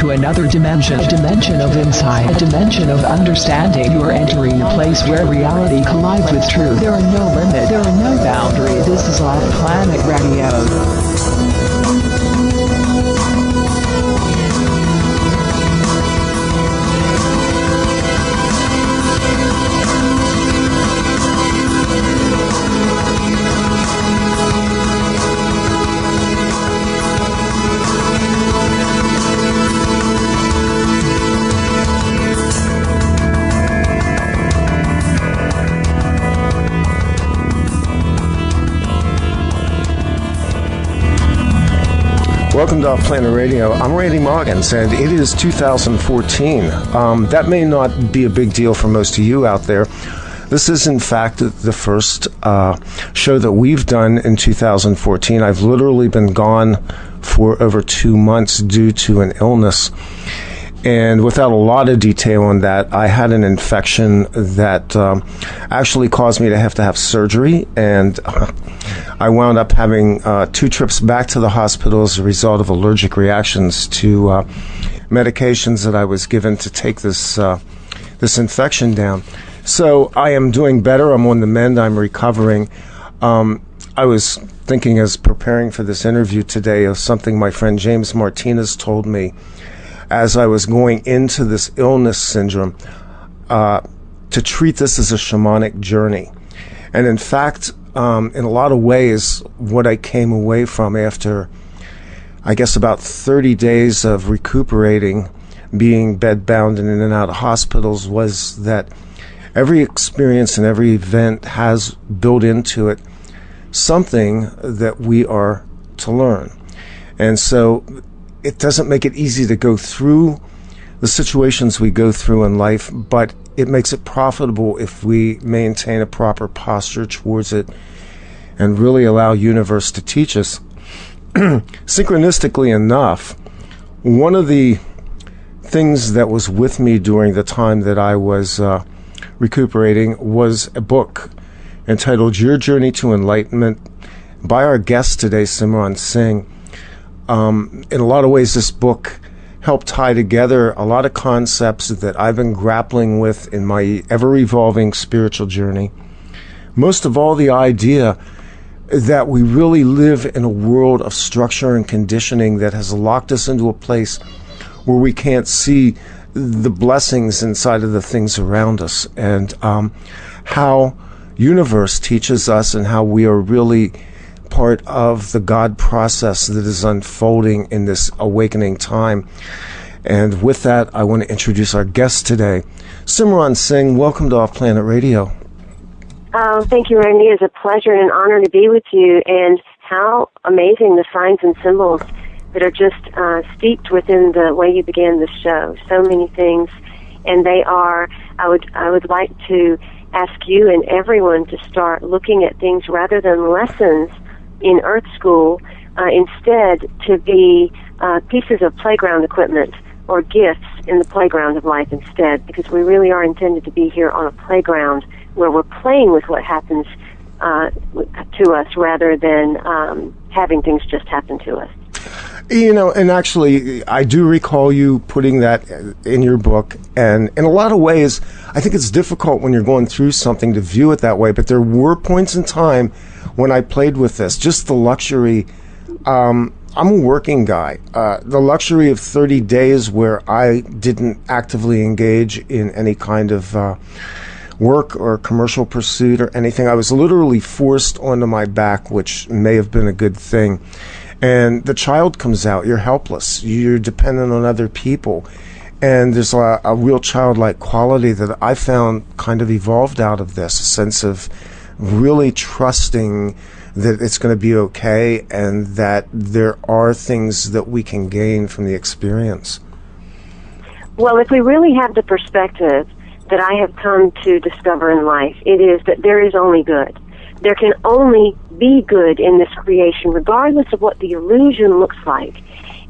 into another dimension, a dimension of insight, a dimension of understanding. You are entering a place where reality collides with truth. There are no limits, there are no boundaries. This is OffPlanet Radio. Welcome to OffPlanet Radio. I'm Randy Maugans, and it is 2014. That may not be a big deal for most of you out there. This is, in fact, the first show that we've done in 2014. I've literally been gone for over 2 months due to an illness. And without a lot of detail on that, I had an infection that actually caused me to have surgery, and I wound up having 2 trips back to the hospital as a result of allergic reactions to medications that I was given to take this infection down. So I am doing better. I'm on the mend. I'm recovering. I was thinking, as preparing for this interview today, of something my friend James Martinez told me as I was going into this illness syndrome, to treat this as a shamanic journey. And in fact, in a lot of ways, what I came away from after, I guess, about 30 days of recuperating, being bedbound and in and out of hospitals, was that every experience and every event has built into it something that we are to learn. And so it doesn't make it easy to go through the situations we go through in life, but it makes it profitable if we maintain a proper posture towards it and really allow universe to teach us. Synchronistically enough, one of the things that was with me during the time that I was recuperating was a book entitled Your Journey to Enlightenment by our guest today, Simran Singh. In a lot of ways, this book helped tie together a lot of concepts that I've been grappling with in my ever-evolving spiritual journey. Most of all, the idea that we really live in a world of structure and conditioning that has locked us into a place where we can't see the blessings inside of the things around us, and how universe teaches us and how we are really part of the God process that is unfolding in this awakening time. And with that, I want to introduce our guest today, Simaran Singh. Welcome to OffPlanet Radio. Thank you, Randy. It's a pleasure and an honor to be with you, and how amazing the signs and symbols that are just steeped within the way you began this show. So many things, and they are, I would like to ask you and everyone to start looking at things rather than lessons in Earth School, instead to be pieces of playground equipment or gifts in the playground of life instead, because we really are intended to be here on a playground where we're playing with what happens to us rather than having things just happen to us. You know, and actually, I do recall you putting that in your book, and in a lot of ways, I think it's difficult when you're going through something to view it that way, but there were points in time when I played with this, just the luxury. I'm a working guy. The luxury of 30 days where I didn't actively engage in any kind of work or commercial pursuit or anything. I was literally forced onto my back, which may have been a good thing. And the child comes out. You're helpless. You're dependent on other people. And there's a real childlike quality that I found kind of evolved out of this, a sense of really trusting that it's going to be okay and that there are things that we can gain from the experience. Well, if we really have the perspective that I have come to discover in life, it is that there is only good. There can only be good in this creation, regardless of what the illusion looks like.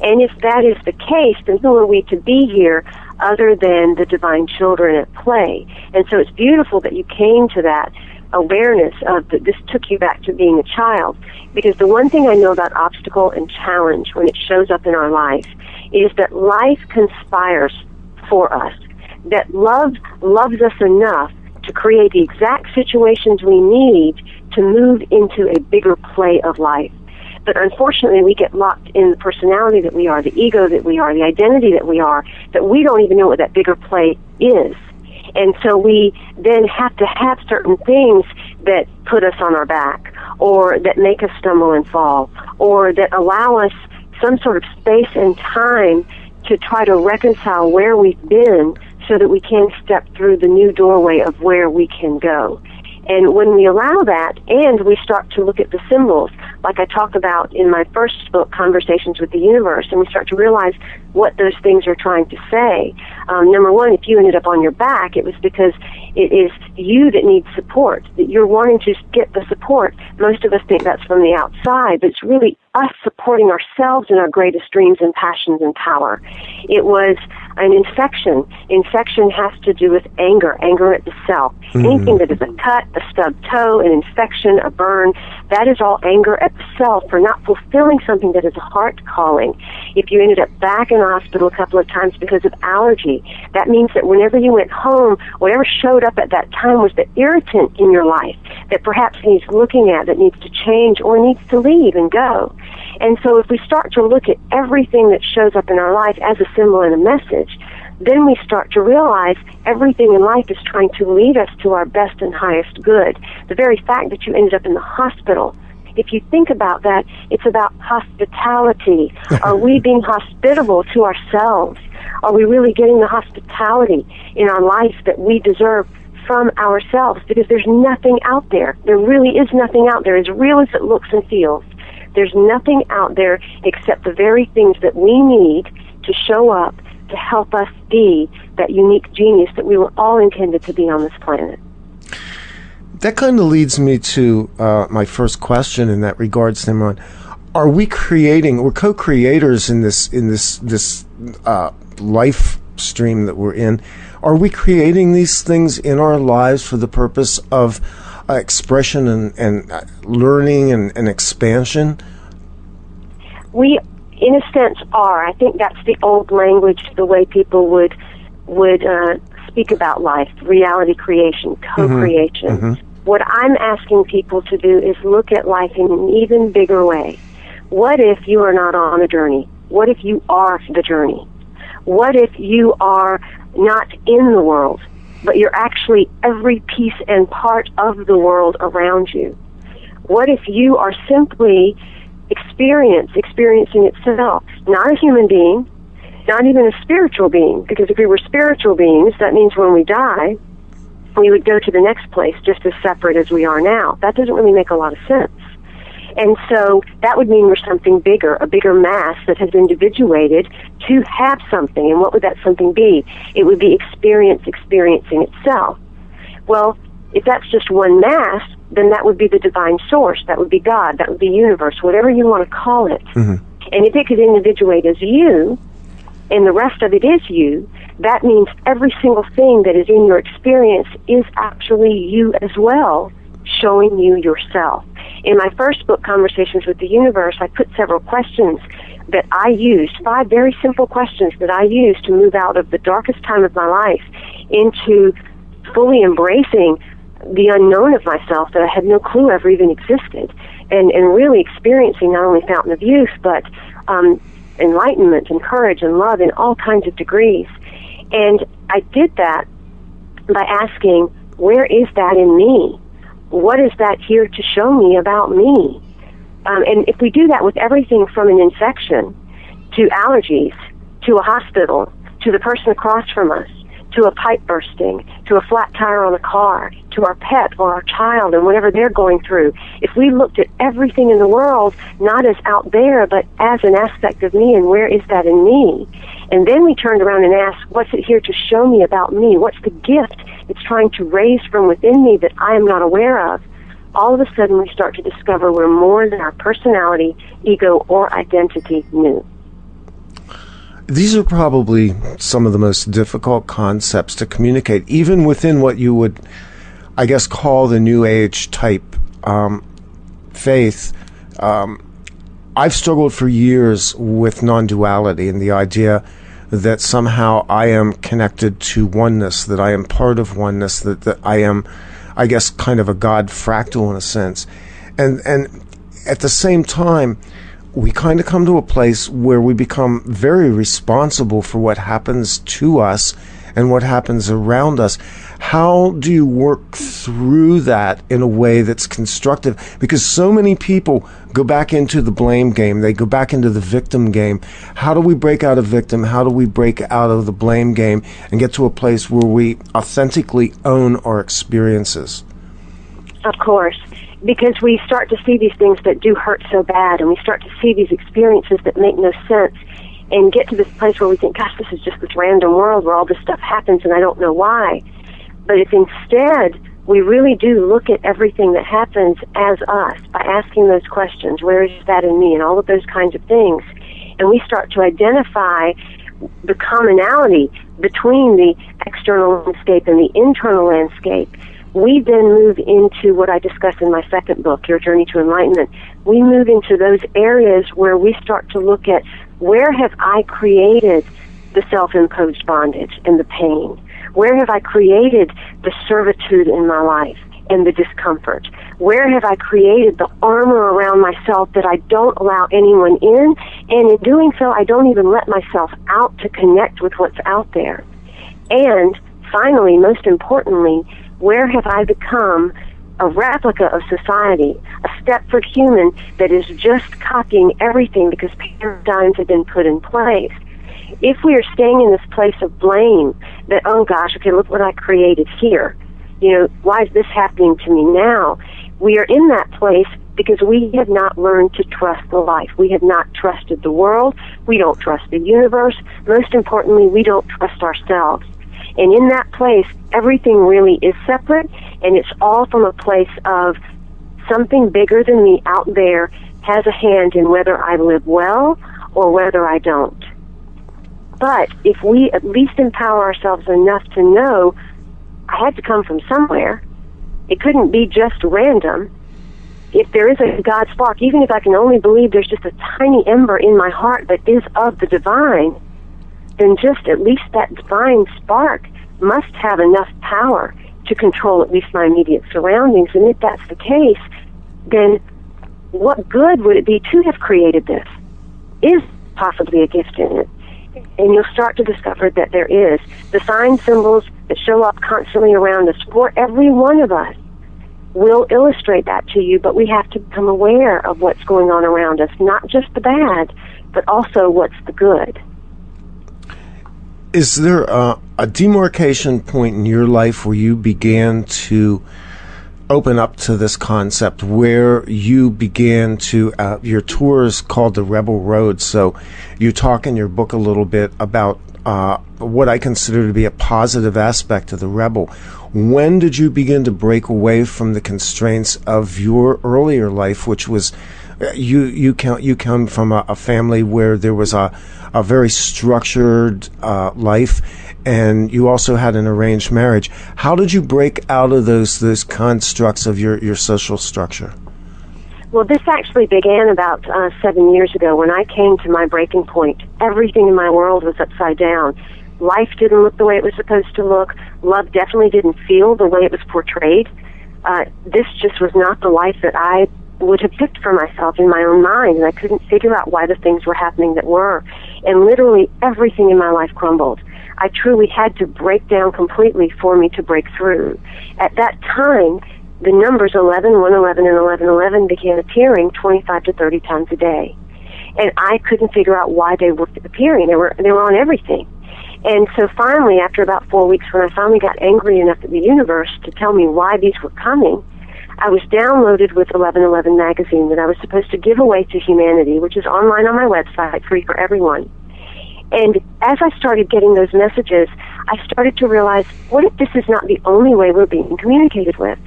And if that is the case, then who are we to be here other than the divine children at play? And so it's beautiful that you came to that awareness of that this took you back to being a child. Because the one thing I know about obstacle and challenge when it shows up in our life is that life conspires for us, that love loves us enough to create the exact situations we need to move into a bigger play of life. But unfortunately, we get locked in the personality that we are, the ego that we are, the identity that we are, that we don't even know what that bigger play is. And so we then have to have certain things that put us on our back, or that make us stumble and fall, or that allow us some sort of space and time to try to reconcile where we've been so that we can step through the new doorway of where we can go. And when we allow that, and we start to look at the symbols, like I talk about in my first book, Conversations with the Universe, and we start to realize what those things are trying to say. Number one, if you ended up on your back, it was because it is you that needs support, that you're wanting to get the support. Most of us think that's from the outside, but it's really us supporting ourselves in our greatest dreams and passions and power. It was an infection. Infection has to do with anger at the self. Mm-hmm. Anything that is a cut, a stubbed toe, an infection, a burn, that is all anger at the self for not fulfilling something that is a heart calling. If you ended up back in the hospital a couple of times because of allergy, that means that whenever you went home, whatever showed up at that time was the irritant in your life that perhaps needs looking at, that needs to change or needs to leave and go. And so if we start to look at everything that shows up in our life as a symbol and a message, then we start to realize everything in life is trying to lead us to our best and highest good. The very fact that you ended up in the hospital, if you think about that, it's about hospitality. Are we being hospitable to ourselves? Are we really getting the hospitality in our life that we deserve from ourselves? Because there's nothing out there. There really is nothing out there, as real as it looks and feels. There's nothing out there except the very things that we need to show up to help us be that unique genius that we were all intended to be on this planet. That kind of leads me to my first question in that regard, Simran. Are we creating? We're co-creators in this life stream that we're in. Are we creating these things in our lives for the purpose of expression and learning and expansion? We, in a sense, are. I think that's the old language, the way people would speak about life, reality creation, co-creation. Mm-hmm. Mm-hmm. What I'm asking people to do is look at life in an even bigger way. What if you are not on a journey? What if you are the journey? What if you are not in the world, but you're actually every piece and part of the world around you? What if you are simply experiencing itself, not a human being, not even a spiritual being? Because if we were spiritual beings, that means when we die, we would go to the next place just as separate as we are now. That doesn't really make a lot of sense. And so that would mean we're something bigger, a bigger mass that has individuated to have something. And what would that something be? It would be experiencing itself. Well, if that's just one mass, then that would be the divine source. That would be God. That would be universe, whatever you want to call it. Mm-hmm. And if it could individuate as you, and the rest of it is you, that means every single thing that is in your experience is actually you as well, showing you yourself. In my first book, Conversations with the Universe, I put several questions that I used, 5 very simple questions that I used to move out of the darkest time of my life into fully embracing the unknown of myself that I had no clue ever even existed, and really experiencing not only Fountain of Youth, but enlightenment and courage and love in all kinds of degrees. And I did that by asking, where is that in me? What is that here to show me about me? And if we do that with everything from an infection to allergies, to a hospital, to the person across from us, to a pipe bursting, to a flat tire on a car, to our pet or our child and whatever they're going through, if we looked at everything in the world not as out there but as an aspect of me, and where is that in me? And then we turned around and asked, what's it here to show me about me? What's the gift it's trying to raise from within me that I am not aware of? All of a sudden we start to discover we're more than our personality, ego, or identity knew. These are probably some of the most difficult concepts to communicate, even within what you would I guess, call the New Age type faith, I've struggled for years with non-duality and the idea that somehow I am connected to oneness, that I am part of oneness, that I am, I guess, kind of a God fractal in a sense. And at the same time, we kind of come to a place where we become very responsible for what happens to us and what happens around us. How do you work through that in a way that's constructive? Because so many people go back into the blame game. They go back into the victim game. How do we break out of victim? How do we break out of the blame game and get to a place where we authentically own our experiences? Of course, because we start to see these things that do hurt so bad, and we start to see these experiences that make no sense, and get to this place where we think, gosh, this is just this random world where all this stuff happens and I don't know why. But if instead we really do look at everything that happens as us by asking those questions, where is that in me, and all of those kinds of things, and we start to identify the commonality between the external landscape and the internal landscape, we then move into what I discuss in my second book, Your Journey to Enlightenment. We move into those areas where we start to look at, where have I created the self-imposed bondage and the pain? Where have I created the servitude in my life and the discomfort? Where have I created the armor around myself that I don't allow anyone in? And in doing so, I don't even let myself out to connect with what's out there. And finally, most importantly, where have I become a replica of society, a Stepford human that is just copying everything because paradigms have been put in place? If we are staying in this place of blame, that, oh gosh, okay, look what I created here, why is this happening to me now? We are in that place because we have not learned to trust the life. We have not trusted the world. We don't trust the universe. Most importantly, we don't trust ourselves. And in that place, everything really is separate, and it's all from a place of something bigger than me out there has a hand in whether I live well or whether I don't. But if we at least empower ourselves enough to know I had to come from somewhere, it couldn't be just random. If there is a God spark, even if I can only believe there's just a tiny ember in my heart that is of the divine, then just at least that divine spark must have enough power to control at least my immediate surroundings. And if that's the case, then what good would it be to have created this? Is possibly a gift in it? And you'll start to discover that there is. The sign symbols that show up constantly around us for every one of us will illustrate that to you, but we have to become aware of what's going on around us, not just the bad, but also what's the good. Is there a demarcation point in your life where you began to open up to this concept, where you began to, your tour is called The Rebel Road, so you talk in your book a little bit about what I consider to be a positive aspect of the rebel. When did you begin to break away from the constraints of your earlier life, which was, you come from a family where there was a very structured life, and you also had an arranged marriage. How did you break out of those constructs of your social structure? Well, this actually began about 7 years ago when I came to my breaking point. Everything in my world was upside down. Life didn't look the way it was supposed to look. Love definitely didn't feel the way it was portrayed. This just was not the life that I would have picked for myself in my own mind, and I couldn't figure out why the things were happening that were. And literally everything in my life crumbled. I truly had to break down completely for me to break through. At that time, the numbers 11, 111, and 1111 began appearing 25 to 30 times a day. And I couldn't figure out why they were appearing. They were on everything. And so finally, after about 4 weeks, when I finally got angry enough at the universe to tell me why these were coming, I was downloaded with 1111 magazine that I was supposed to give away to humanity, which is online on my website, free for everyone. And as I started getting those messages, I started to realize, what if this is not the only way we're being communicated with?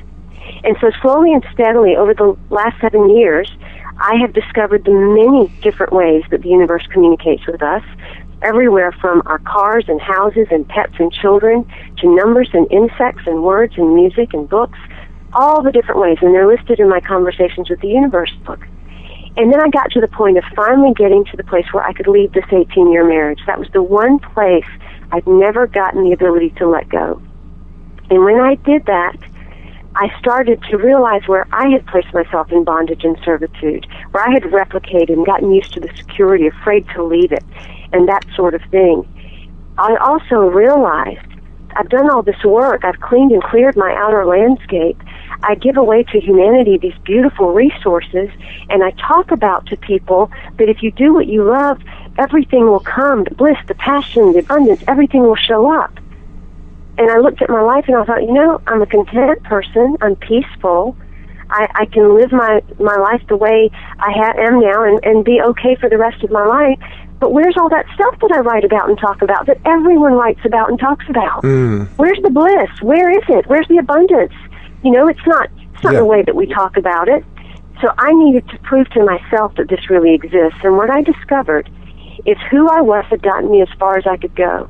And so slowly and steadily, over the last 7 years, I have discovered the many different ways that the universe communicates with us everywhere from our cars and houses and pets and children to numbers and insects and words and music and books, all the different ways, and they're listed in my Conversations with the Universe book. And then I got to the point of finally getting to the place where I could leave this 18-year marriage. That was the one place I'd never gotten the ability to let go. And when I did that, I started to realize where I had placed myself in bondage and servitude, where I had replicated and gotten used to the security, afraid to leave it, and that sort of thing. I also realized I've done all this work. I've cleaned and cleared my outer landscape. I give away to humanity these beautiful resources, and I talk about to people that if you do what you love, everything will come, the bliss, the passion, the abundance, everything will show up. And I looked at my life and I thought, I'm a content person. I'm peaceful. I can live my life the way I am now and be okay for the rest of my life. But where's all that stuff that I write about and talk about, that everyone writes about and talks about? Where's the bliss? Where is it? Where's the abundance? It's not the way that we talk about it. So I needed to prove to myself that this really exists. And what I discovered is who I was had gotten me as far as I could go.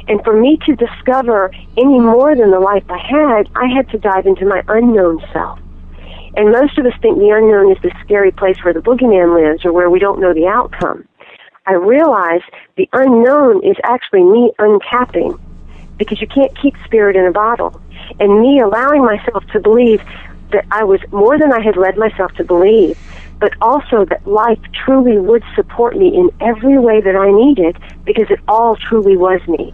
And for me to discover any more than the life I had to dive into my unknown self. And most of us think the unknown is the scary place where the boogeyman lives or where we don't know the outcome. I realized the unknown is actually me uncapping, because you can't keep spirit in a bottle. And me allowing myself to believe that I was more than I had led myself to believe, but also that life truly would support me in every way that I needed, because it all truly was me.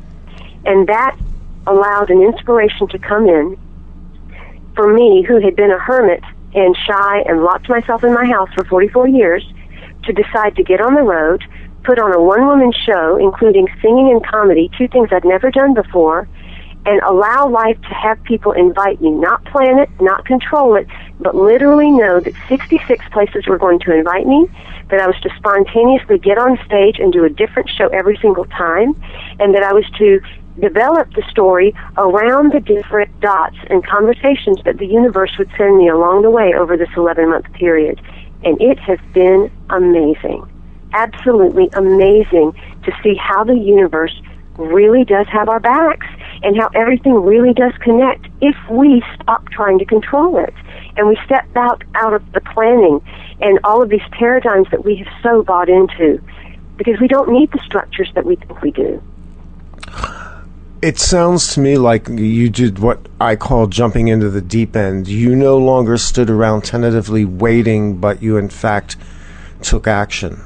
And that allowed an inspiration to come in for me, who had been a hermit and shy and locked myself in my house for 44 years, to decide to get on the road, put on a one-woman show, including singing and comedy, two things I'd never done before, and allow life to have people invite me, not plan it, not control it, but literally know that 66 places were going to invite me, that I was to spontaneously get on stage and do a different show every single time, and that I was to develop the story around the different dots and conversations that the universe would send me along the way over this 11-month period. And it has been amazing, absolutely amazing, to see how the universe really does have our backs and how everything really does connect if we stop trying to control it and we step out of the planning and all of these paradigms that we have so bought into, because we don't need the structures that we think we do. It sounds to me like you did what I call jumping into the deep end. You no longer stood around tentatively waiting, but you in fact took action.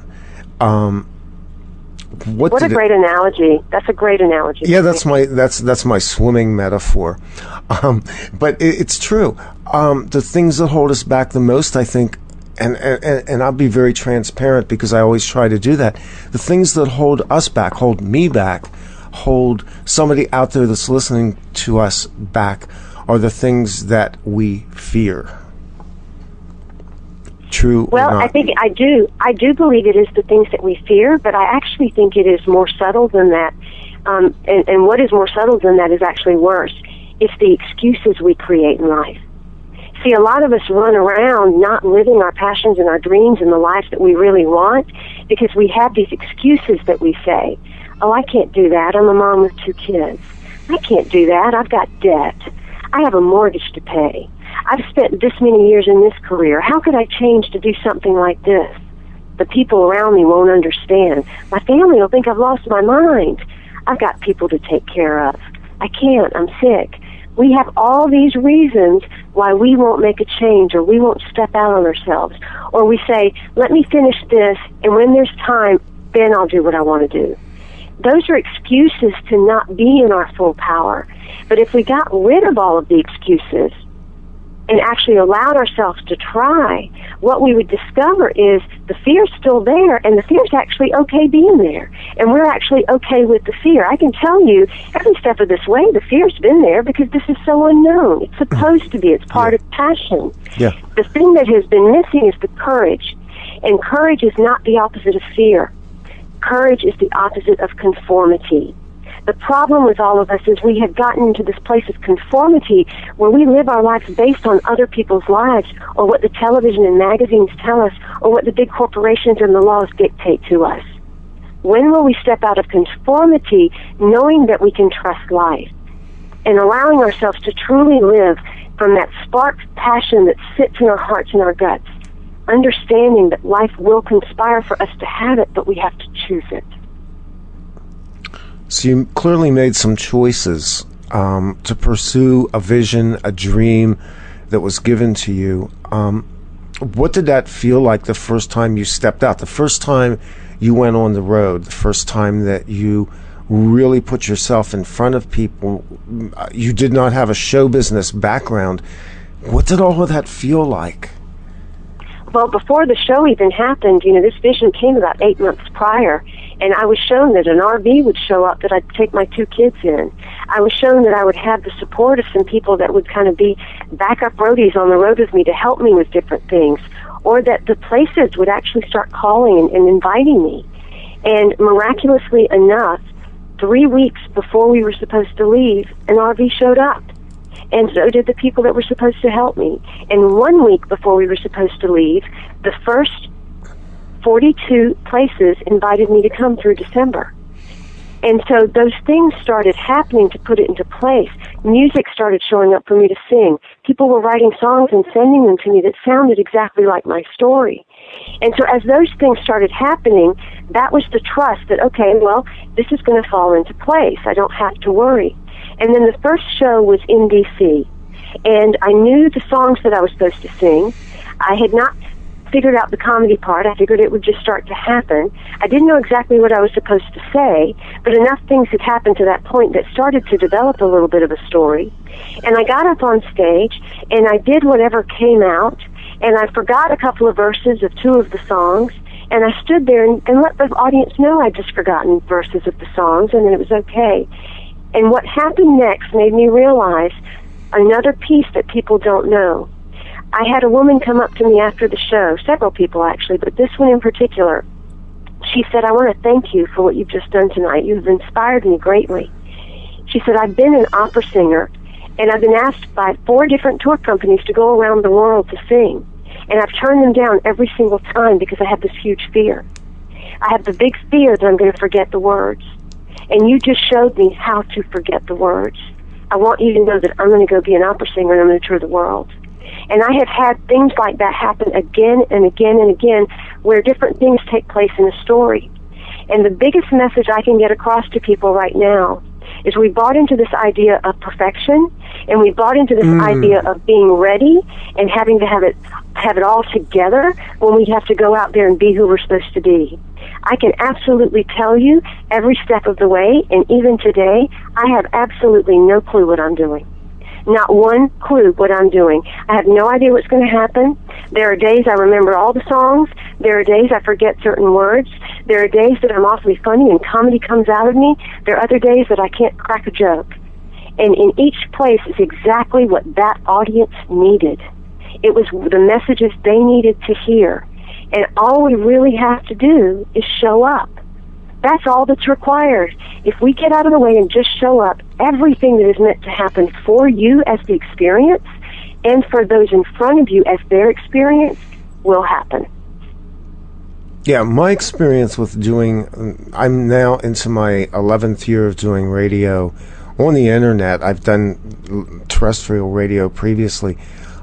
What a great analogy! That's a great analogy. Yeah, that's my swimming metaphor. But it's true. The things that hold us back the most, I think, and I'll be very transparent because I always try to do that. The things that hold us back, hold me back, hold somebody out there that's listening to us back, are the things that we fear. True. Well, I think I do believe it is the things that we fear, but I actually think it is more subtle than that. And what is more subtle than that is actually worse. It's the excuses we create in life. See, a lot of us run around not living our passions and our dreams and the lives that we really want because we have these excuses that we say. Oh, I can't do that. I'm a mom with 2 kids. I can't do that. I've got debt. I have a mortgage to pay. I've spent this many years in this career. How could I change to do something like this? The people around me won't understand. My family will think I've lost my mind. I've got people to take care of. I can't. I'm sick. We have all these reasons why we won't make a change or we won't step out on ourselves. Or we say, let me finish this, and when there's time, then I'll do what I want to do. Those are excuses to not be in our full power. But if we got rid of all of the excuses and actually allowed ourselves to try, what we would discover is the fear's still there, and the fear's actually okay being there. And we're actually okay with the fear. I can tell you, every step of this way, the fear's been there because this is so unknown. It's supposed to be. It's part of passion. Yeah. The thing that has been missing is the courage. And courage is not the opposite of fear. Courage is the opposite of conformity. The problem with all of us is we have gotten into this place of conformity where we live our lives based on other people's lives or what the television and magazines tell us or what the big corporations and the laws dictate to us. When will we step out of conformity, knowing that we can trust life and allowing ourselves to truly live from that spark passion that sits in our hearts and our guts, understanding that life will conspire for us to have it, but we have to choose it. So you clearly made some choices to pursue a vision, a dream that was given to you. What did that feel like the first time you stepped out, the first time you went on the road, the first time that you really put yourself in front of people? You did not have a show business background. What did all of that feel like? Well, before the show even happened, this vision came about 8 months prior, and I was shown that an RV would show up that I'd take my 2 kids in. I was shown that I would have the support of some people that would kind of be backup roadies on the road with me to help me with different things, or that the places would actually start calling and inviting me. And miraculously enough, 3 weeks before we were supposed to leave, an RV showed up. And so did the people that were supposed to help me. And 1 week before we were supposed to leave, the first 42 places invited me to come through December. And so those things started happening to put it into place. Music started showing up for me to sing. People were writing songs and sending them to me that sounded exactly like my story. And so as those things started happening, that was the trust that, okay, well, this is going to fall into place. I don't have to worry. And then the first show was in D.C., and I knew the songs that I was supposed to sing. I had not figured out the comedy part. I figured it would just start to happen. I didn't know exactly what I was supposed to say, but enough things had happened to that point that started to develop a little bit of a story. And I got up on stage, and I did whatever came out, and I forgot a couple of verses of 2 of the songs, and I stood there and let the audience know I'd just forgotten verses of the songs, and it was okay. And what happened next made me realize another piece that people don't know. I had a woman come up to me after the show, several people actually, but this one in particular. She said, I want to thank you for what you've just done tonight. You've inspired me greatly. She said, I've been an opera singer, and I've been asked by 4 different tour companies to go around the world to sing. And I've turned them down every single time because I have this huge fear. I have the big fear that I'm going to forget the words. And you just showed me how to forget the words. I want you to know that I'm going to go be an opera singer and I'm going to tour the world. And I have had things like that happen again and again and again, where different things take place in a story. And the biggest message I can get across to people right now is we bought into this idea of perfection, and we bought into this idea of being ready and having to have it all together when we have to go out there and be who we're supposed to be. I can absolutely tell you every step of the way, and even today, I have absolutely no clue what I'm doing. Not one clue what I'm doing. I have no idea what's going to happen. There are days I remember all the songs. There are days I forget certain words. There are days that I'm awfully funny and comedy comes out of me. There are other days that I can't crack a joke. And in each place is exactly what that audience needed. It was the messages they needed to hear. And all we really have to do is show up. That's all that's required. If we get out of the way and just show up, everything that is meant to happen for you as the experience and for those in front of you as their experience will happen. Yeah, my experience with I'm now into my 11th year of doing radio on the internet. I've done terrestrial radio previously.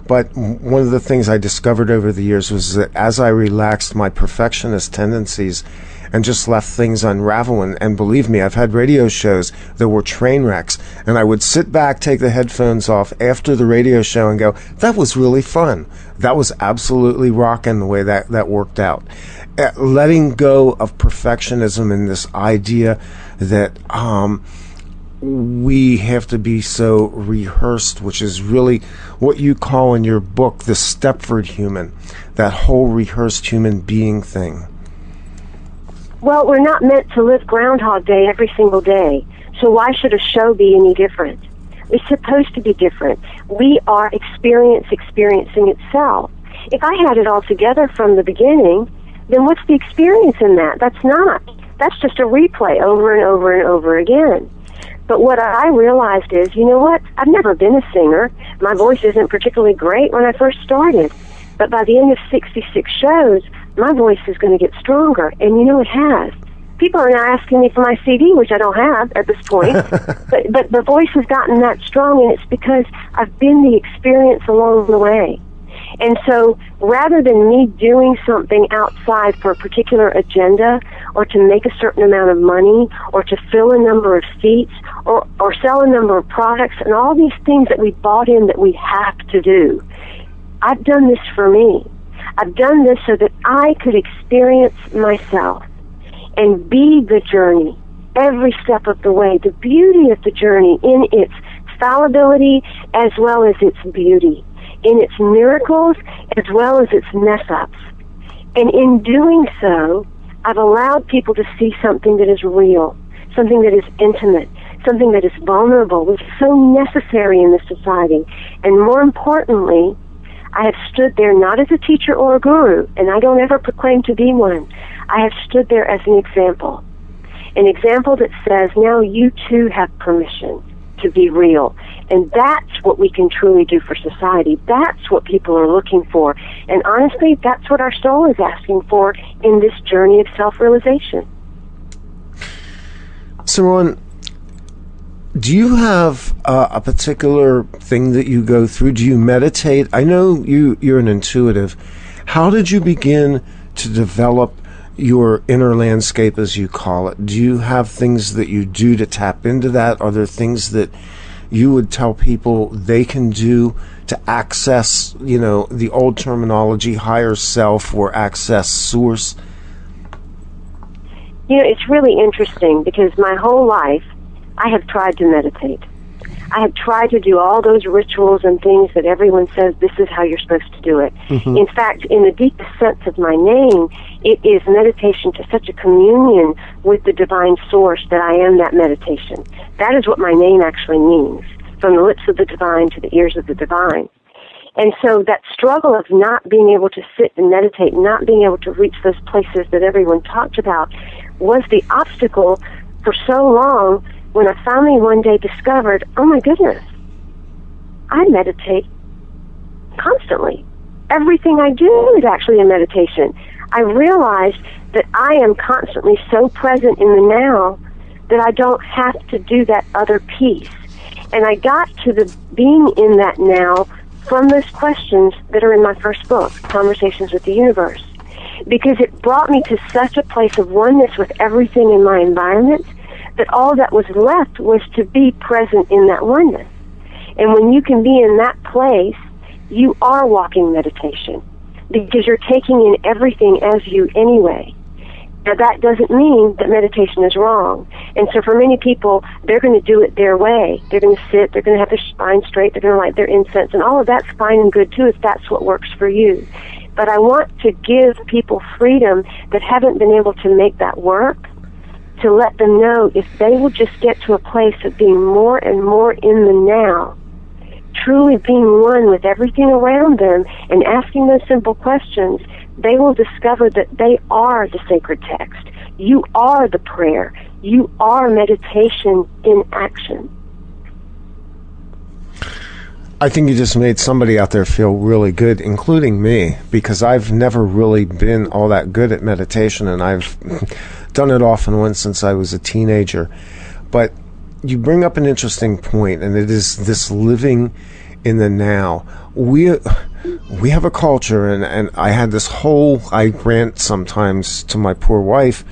But one of the things I discovered over the years was that as I relaxed my perfectionist tendencies and just left things unravel, and believe me, I've had radio shows that were train wrecks, and I would sit back, take the headphones off after the radio show and go, that was really fun. That was absolutely rocking the way that worked out. Letting go of perfectionism and this idea that we have to be so rehearsed, which is really what you call in your book the Stepford human, that whole rehearsed human being thing. Well, we're not meant to live Groundhog Day every single day, so why should a show be any different? It's supposed to be different. We are experiencing itself. If I had it all together from the beginning, then what's the experience in that? That's not. That's just a replay over and over and over again. But what I realized is, you know what? I've never been a singer. My voice isn't particularly great when I first started. But by the end of 66 shows, my voice is going to get stronger. And you know it has. People are now asking me for my CD, which I don't have at this point. but the voice has gotten that strong, and it's because I've been the experience along the way. And so rather than me doing something outside for a particular agenda or to make a certain amount of money or to fill a number of seats or sell a number of products and all these things that we bought in that we have to do, I've done this for me. I've done this so that I could experience myself and be the journey every step of the way, the beauty of the journey in its fallibility as well as its beauty, in its miracles as well as its mess-ups. And in doing so, I've allowed people to see something that is real, something that is intimate, something that is vulnerable, which is so necessary in this society. And more importantly, I have stood there not as a teacher or a guru, and I don't ever proclaim to be one. I have stood there as an example that says, now you too have permission to be real. And that's what we can truly do for society. That's what people are looking for. And honestly, that's what our soul is asking for in this journey of self-realization. Simran, do you have a particular thing that you go through? Do you meditate? I know you're an intuitive. How did you begin to develop your inner landscape, as you call it? Do you have things that you do to tap into that? Are there things that you would tell people they can do to access, the old terminology, higher self, or access source? It's really interesting because my whole life I have tried to meditate. I have tried to do all those rituals and things that everyone says this is how you're supposed to do it. Mm-hmm. In fact, in the deepest sense of my name, it is meditation to such a communion with the divine source that I am that meditation. That is what my name actually means, from the lips of the divine to the ears of the divine. And so that struggle of not being able to sit and meditate, not being able to reach those places that everyone talked about, was the obstacle for so long, when I finally one day discovered, oh my goodness, I meditate constantly. Everything I do is actually a meditation. I realized that I am constantly so present in the now that I don't have to do that other piece. And I got to the being in that now from those questions that are in my first book, Conversations with the Universe, because it brought me to such a place of oneness with everything in my environment that all that was left was to be present in that oneness. And when you can be in that place, you are walking meditation because you're taking in everything as you anyway. Now, that doesn't mean that meditation is wrong. And so for many people, they're going to do it their way. They're going to sit, they're going to have their spine straight, they're going to light their incense, and all of that's fine and good too if that's what works for you. But I want to give people freedom that haven't been able to make that work, to let them know if they will just get to a place of being more and more in the now, truly being one with everything around them and asking those simple questions, they will discover that they are the sacred text. You are the prayer. You are meditation in action. I think you just made somebody out there feel really good, including me, because I've never really been all that good at meditation, and I've done it off and on since I was a teenager. But you bring up an interesting point, and it is this living in the now. We have a culture, and I had this whole, I rant sometimes to my poor wife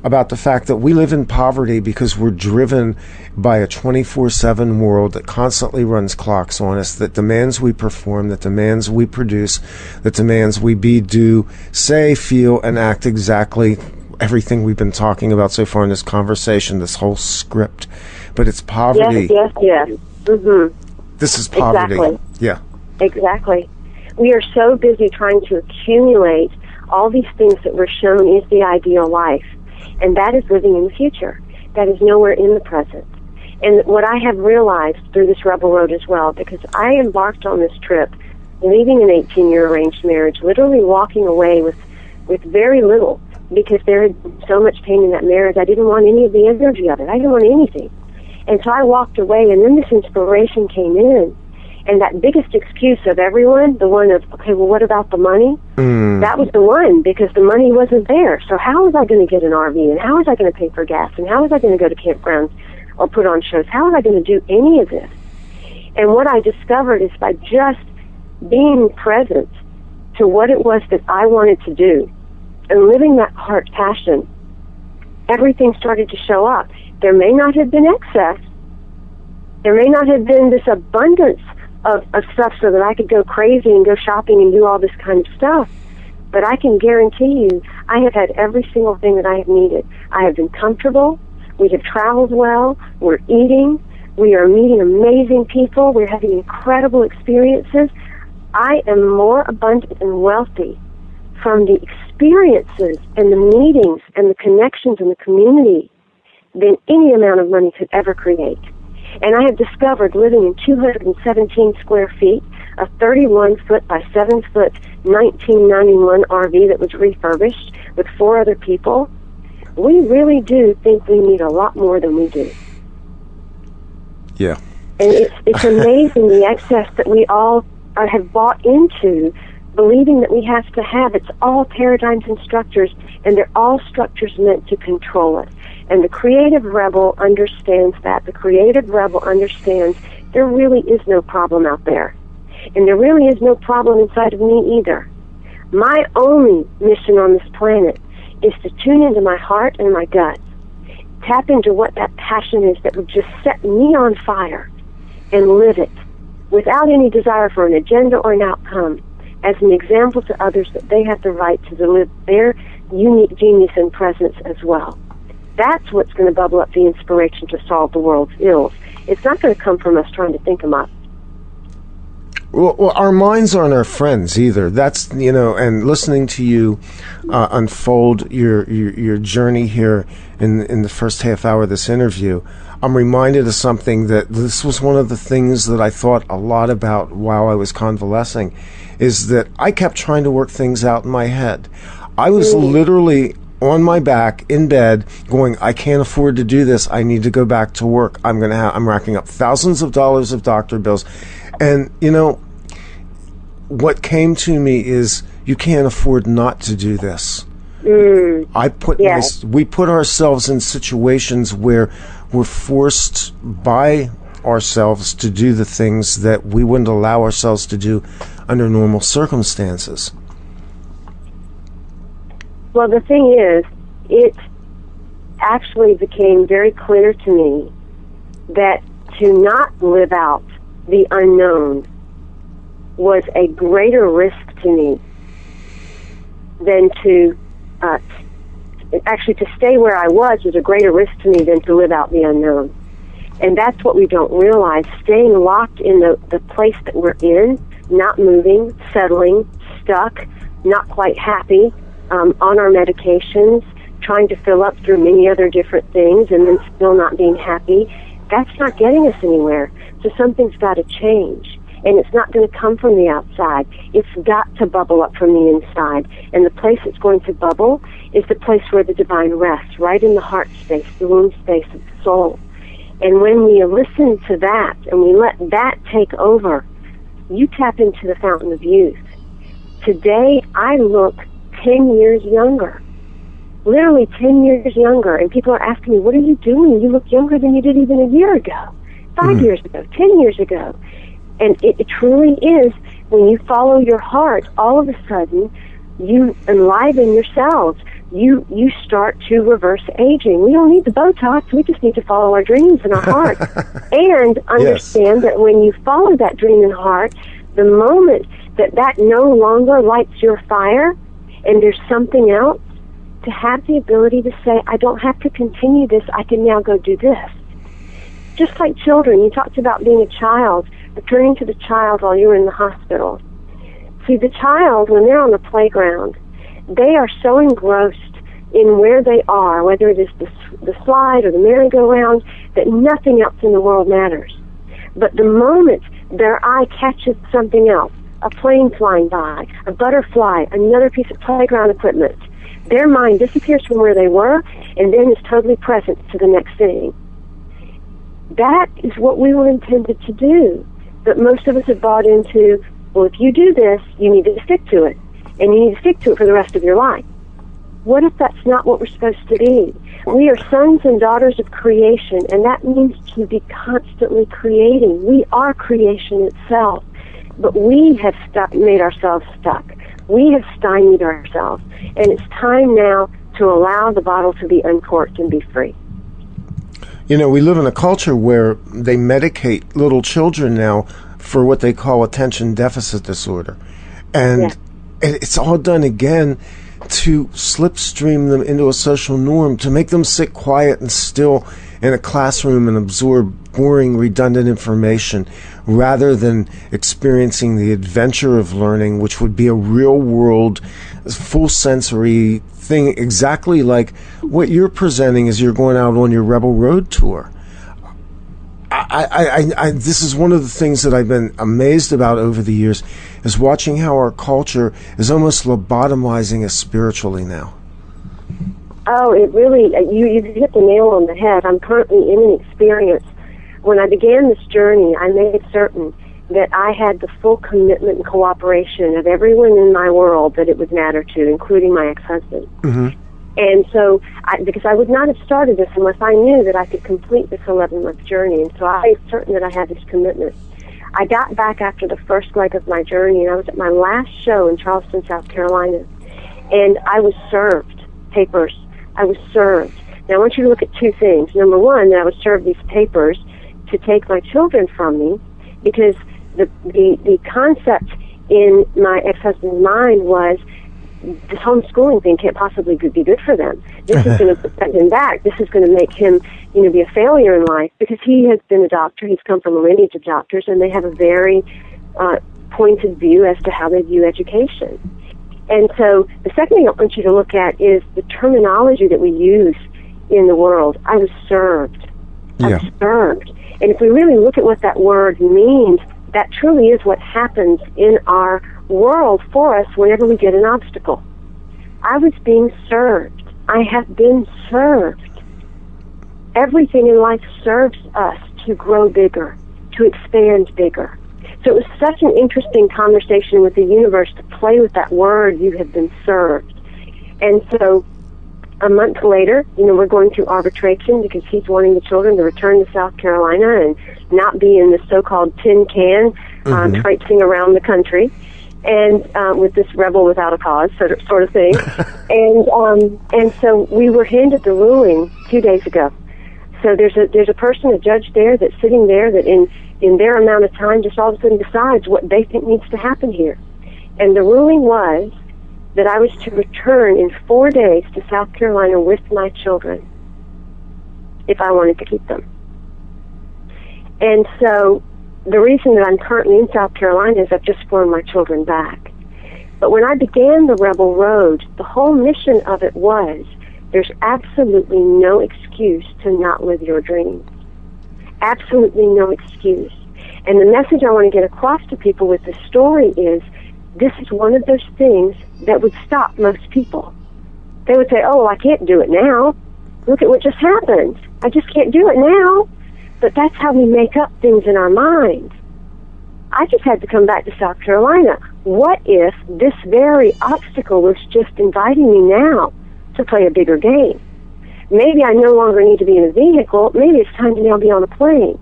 about the fact that we live in poverty because we're driven by a 24/7 world that constantly runs clocks on us, that demands we perform, that demands we produce, that demands we be, do, say, feel, and act exactly everything we've been talking about so far in this conversation, this whole script. But it's poverty. Yes. Mm-hmm. This is poverty. Exactly. Yeah. Exactly. We are so busy trying to accumulate all these things that we're shown is the ideal life. And that is living in the future. That is nowhere in the present. And what I have realized through this Rebel Road as well, because I embarked on this trip, leaving an 18-year arranged marriage, literally walking away with very little, because there had been so much pain in that marriage. I didn't want any of the energy of it. I didn't want anything. And so I walked away, and then this inspiration came in. And that biggest excuse of everyone, the one of, okay, well, what about the money? That was the one, because the money wasn't there. So how was I going to get an RV? And how was I going to pay for gas? And how was I going to go to campgrounds or put on shows? How was I going to do any of this? And what I discovered is by just being present to what it was that I wanted to do and living that heart passion, everything started to show up. There may not have been excess. There may not have been this abundance of stuff so that I could go crazy and go shopping and do all this kind of stuff. But I can guarantee you, I have had every single thing that I have needed. I have been comfortable. We have traveled well. We're eating. We are meeting amazing people. We're having incredible experiences. I am more abundant and wealthy from the experiences and the meetings and the connections and the community than any amount of money could ever create. And I have discovered living in 217 square feet, a 31-foot by 7-foot 1991 RV that was refurbished with 4 other people, we really do think we need a lot more than we do. Yeah. And it's amazing the excess that we all have bought into, believing that we have to have. It's all paradigms and structures, and they're all structures meant to control us. And the creative rebel understands that. The creative rebel understands there really is no problem out there. And there really is no problem inside of me either. My only mission on this planet is to tune into my heart and my gut, tap into what that passion is that would just set me on fire, and live it without any desire for an agenda or an outcome, as an example to others that they have the right to live their unique genius and presence as well. That's what's going to bubble up the inspiration to solve the world's ills. It's not going to come from us trying to think them up. Well, our minds aren't our friends either. That's, and listening to you unfold your journey here in the first half hour of this interview, I'm reminded of something that this was one of the things that I thought a lot about while I was convalescing, is that I kept trying to work things out in my head. I was literally on my back in bed going, I can't afford to do this. I need to go back to work. I'm racking up thousands of dollars of doctor bills. And, what came to me is, you can't afford not to do this. We put ourselves in situations where we're forced by ourselves to do the things that we wouldn't allow ourselves to do under normal circumstances. Well, the thing is, it actually became very clear to me that to not live out the unknown was a greater risk to me than to stay where I was a greater risk to me than to live out the unknown. And that's what we don't realize. Staying locked in the place that we're in, not moving, settling, stuck, not quite happy, on our medications, trying to fill up through many other different things and then still not being happy, that's not getting us anywhere. So something's got to change. And it's not going to come from the outside. It's got to bubble up from the inside. And the place it's going to bubble is the place where the divine rests, right in the heart space, the womb space of the soul. And when we listen to that and we let that take over, you tap into the fountain of youth. Today, I look 10 years younger. Literally 10 years younger. And people are asking me, what are you doing? You look younger than you did even a year ago, 5 years ago, 10 years ago. And it truly is, when you follow your heart, all of a sudden, you enliven yourselves. You start to reverse aging. We don't need the Botox. We just need to follow our dreams and our heart. And understand that when you follow that dream and heart, the moment that no longer lights your fire and there's something else, to have the ability to say, I don't have to continue this. I can now go do this. Just like children, you talked about being a child, returning to the child while you were in the hospital. See, the child, when they're on the playground, they are so engrossed in where they are, whether it is the slide or the merry-go-round, that nothing else in the world matters. But the moment their eye catches something else, a plane flying by, a butterfly, another piece of playground equipment, their mind disappears from where they were and then is totally present to the next thing. That is what we were intended to do. But most of us have bought into, well, if you do this, you need to stick to it. And you need to stick to it for the rest of your life. What if that's not what we're supposed to be? We are sons and daughters of creation, and that means to be constantly creating. We are creation itself, but we have made ourselves stuck. We have stymied ourselves, and it's time now to allow the bottle to be uncorked and be free. You know, we live in a culture where they medicate little children now for what they call attention deficit disorder. And it's all done again to slipstream them into a social norm, to make them sit quiet and still in a classroom and absorb boring, redundant information rather than experiencing the adventure of learning, which would be a real-world, full sensory thing, exactly like what you're presenting as you're going out on your Rebel Road tour. This is one of the things that I've been amazed about over the years, is watching how our culture is almost lobotomizing us spiritually now. Oh, it really, you hit the nail on the head. I'm currently in an experience. When I began this journey, I made certain that I had the full commitment and cooperation of everyone in my world that it would matter to, including my ex-husband. Mm-hmm. And so, because I would not have started this unless I knew that I could complete this 11-month journey, and so I made certain that I had this commitment. I got back after the first leg of my journey, and I was at my last show in Charleston, South Carolina, and I was served papers. I was served. Now, I want you to look at two things. Number one, that I was served these papers to take my children from me, because the concept in my ex-husband's mind was, this homeschooling thing can't possibly be good for them. This is going to set him back. This is going to make him, be a failure in life, because he has been a doctor. He's come from a lineage of doctors, and they have a very pointed view as to how they view education. And so the second thing I want you to look at is the terminology that we use in the world. I was served. I was served. And if we really look at what that word means, that truly is what happens in our world for us whenever we get an obstacle. I was being served. I have been served. Everything in life serves us to grow bigger, to expand bigger. So it was such an interesting conversation with the universe to play with that word, you have been served. And so a month later, we're going through arbitration because he's wanting the children to return to South Carolina and not be in the so-called tin can traipsing around the country. And with this rebel without a cause sort of thing. And so we were handed the ruling 2 days ago. So there's a person, a judge there that's sitting there that in their amount of time just all of a sudden decides what they think needs to happen here. And the ruling was that I was to return in 4 days to South Carolina with my children if I wanted to keep them. And so the reason that I'm currently in South Carolina is I've just flown my children back. But when I began the Rebel Road, the whole mission of it was, there's absolutely no excuse to not live your dreams. Absolutely no excuse. And the message I want to get across to people with this story is, this is one of those things that would stop most people. They would say, oh, well, I can't do it now. Look at what just happened. I just can't do it now. But that's how we make up things in our minds. I just had to come back to South Carolina. What if this very obstacle was just inviting me now to play a bigger game? Maybe I no longer need to be in a vehicle. Maybe it's time to now be on a plane.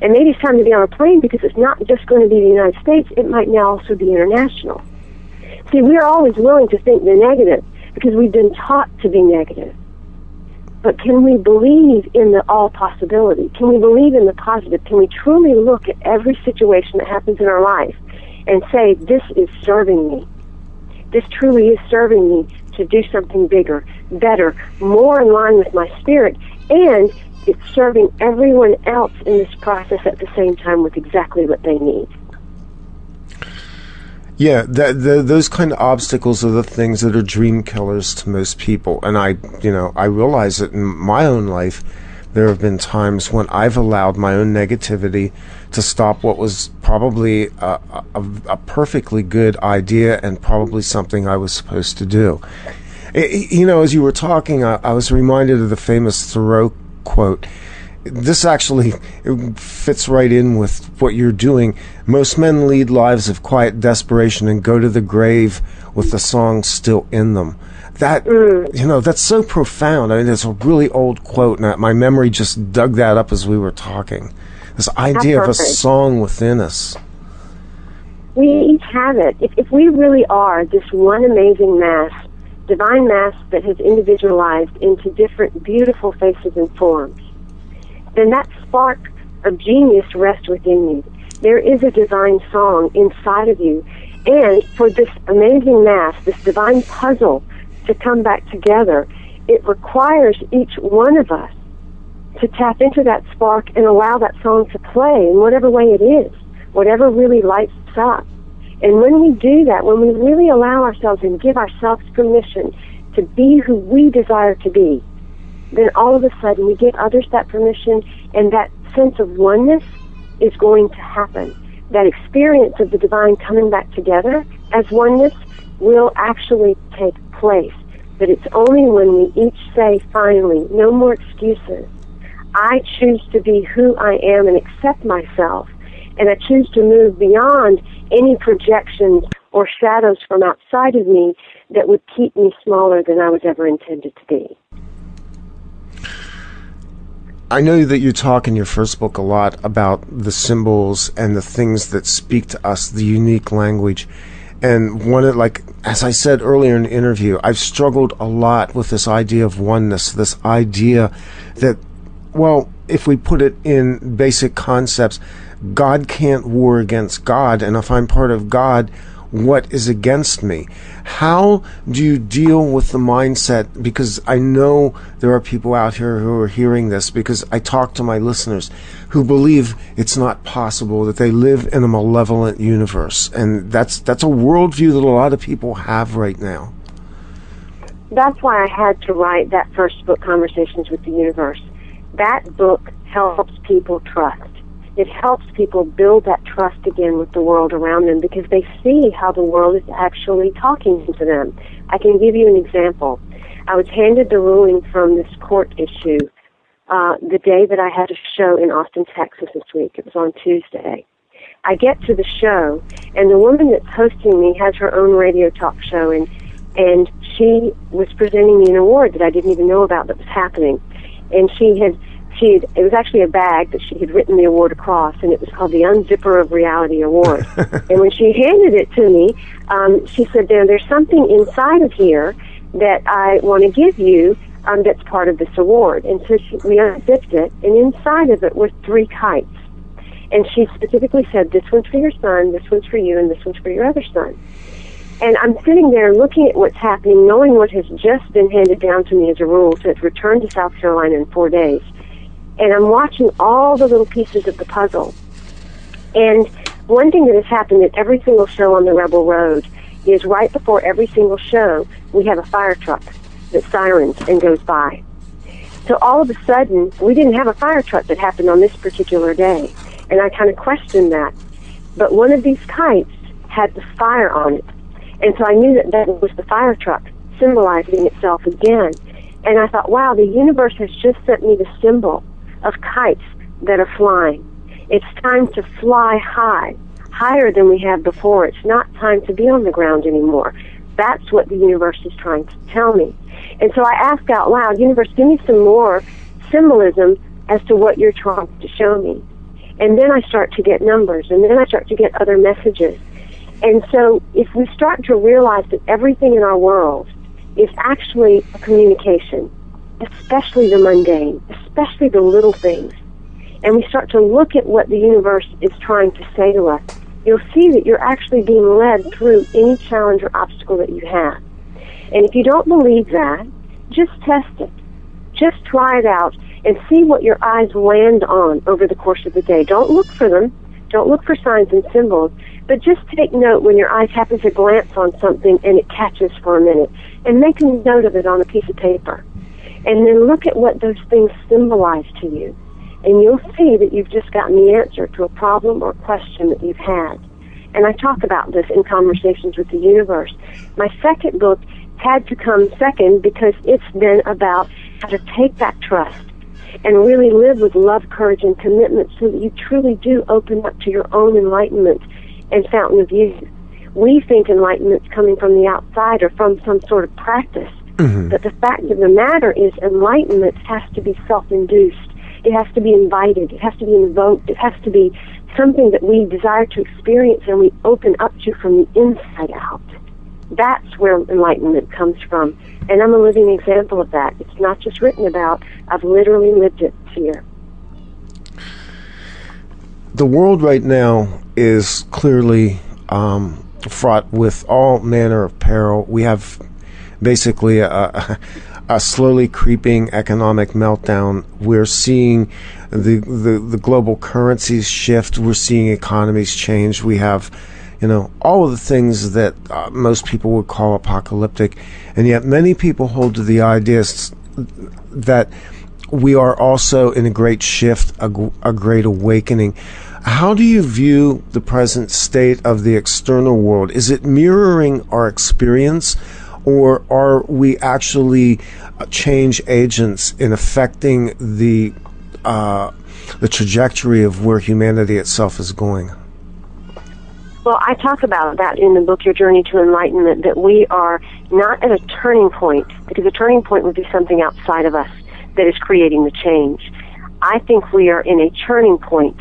And maybe it's time to be on a plane because it's not just going to be the United States. It might now also be international. See, we're always willing to think the negative because we've been taught to be negative. But can we believe in the all possibility? Can we believe in the positive? Can we truly look at every situation that happens in our life and say, this is serving me? This truly is serving me to do something bigger, better, more in line with my spirit, and it's serving everyone else in this process at the same time with exactly what they need. Yeah, those kind of obstacles are the things that are dream killers to most people. And I realize that in my own life, there have been times when I've allowed my own negativity to stop what was probably a perfectly good idea and probably something I was supposed to do. As you were talking, I was reminded of the famous Thoreau quote, this actually it fits right in with what you're doing. Most men lead lives of quiet desperation and go to the grave with the song still in them. That, that's so profound. I mean, it's a really old quote, and my memory just dug that up as we were talking. This idea of a song within us. We each have it. If we really are this one amazing mass, divine mass that has individualized into different beautiful faces and forms, then that spark of genius rests within you. There is a divine song inside of you. And for this amazing mass, this divine puzzle to come back together, it requires each one of us to tap into that spark and allow that song to play in whatever way it is, whatever really lights us up. And when we do that, when we really allow ourselves and give ourselves permission to be who we desire to be, then all of a sudden we give others that permission, and that sense of oneness is going to happen. That experience of the divine coming back together as oneness will actually take place. But it's only when we each say, finally, no more excuses. I choose to be who I am and accept myself, and I choose to move beyond any projections or shadows from outside of me that would keep me smaller than I was ever intended to be. I know that you talk in your first book a lot about the symbols and the things that speak to us, the unique language. And one of, like, as I said earlier in the interview, I've struggled a lot with this idea of oneness, this idea that, well, if we put it in basic concepts, God can't war against God, and if I'm part of God, what is against me? How do you deal with the mindset? Because I know there are people out here who are hearing this, because I talk to my listeners who believe it's not possible, that they live in a malevolent universe, and that's a worldview that a lot of people have right now. That's why I had to write that first book, Conversations with the Universe. That book helps people trust. It helps people build that trust again with the world around them, because they see how the world is actually talking to them. I can give you an example. I was handed the ruling from this court issue the day that I had a show in Austin, Texas this week. It was on Tuesday. I get to the show, and the woman that's hosting me has her own radio talk show, and she was presenting me an award that I didn't even know about that was happening. And it was actually a bag that she had written the award across, and it was called the Unzipper of Reality Award. And when she handed it to me, she said, there's something inside of here that I want to give you that's part of this award. And so we unzipped it, and inside of it were 3 kites. And she specifically said, this one's for your son, this one's for you, and this one's for your other son. And I'm sitting there looking at what's happening, knowing what has just been handed down to me as a rule to return to South Carolina in 4 days. And I'm watching all the little pieces of the puzzle. And one thing that has happened at every single show on the Rebel Road is right before every single show, we have a fire truck that sirens and goes by. So all of a sudden, we didn't have a fire truck that happened on this particular day. And I kind of questioned that. But one of these kites had the fire on it. And so I knew that was the fire truck symbolizing itself again. And I thought, wow, the universe has just sent me the symbol of kites that are flying. It's time to fly high, higher than we have before. It's not time to be on the ground anymore. That's what the universe is trying to tell me. And so I ask out loud, universe, give me some more symbolism as to what you're trying to show me. And then I start to get numbers, and then I start to get other messages. And so if we start to realize that everything in our world is actually a communication, especially the mundane, especially the little things, and we start to look at what the universe is trying to say to us, you'll see that you're actually being led through any challenge or obstacle that you have. And if you don't believe that, just test it. Just try it out and see what your eyes land on over the course of the day. Don't look for them. Don't look for signs and symbols, but just take note when your eyes happen to glance on something and it catches for a minute, and make a note of it on a piece of paper. And then look at what those things symbolize to you. And you'll see that you've just gotten the answer to a problem or question that you've had. And I talk about this in Conversations with the Universe. My second book had to come second because it's been about how to take that trust and really live with love, courage, and commitment so that you truly do open up to your own enlightenment and fountain of youth. We think enlightenment's coming from the outside or from some sort of practice. Mm-hmm. But the fact of the matter is enlightenment has to be self-induced. It has to be invited. It has to be invoked. It has to be something that we desire to experience and we open up to from the inside out. That's where enlightenment comes from. And I'm a living example of that. It's not just written about. I've literally lived it here. The world right now is clearly fraught with all manner of peril. We have basically a slowly creeping economic meltdown. We're seeing the global currencies shift. We're seeing economies change. We have, all of the things that most people would call apocalyptic, and yet many people hold to the ideas that we are also in a great shift, a great awakening. How do you view the present state of the external world? Is it mirroring our experience, or are we actually change agents in affecting the trajectory of where humanity itself is going? Well, I talk about that in the book, Your Journey to Enlightenment, that we are not at a turning point, because a turning point would be something outside of us that is creating the change. I think we are in a turning point.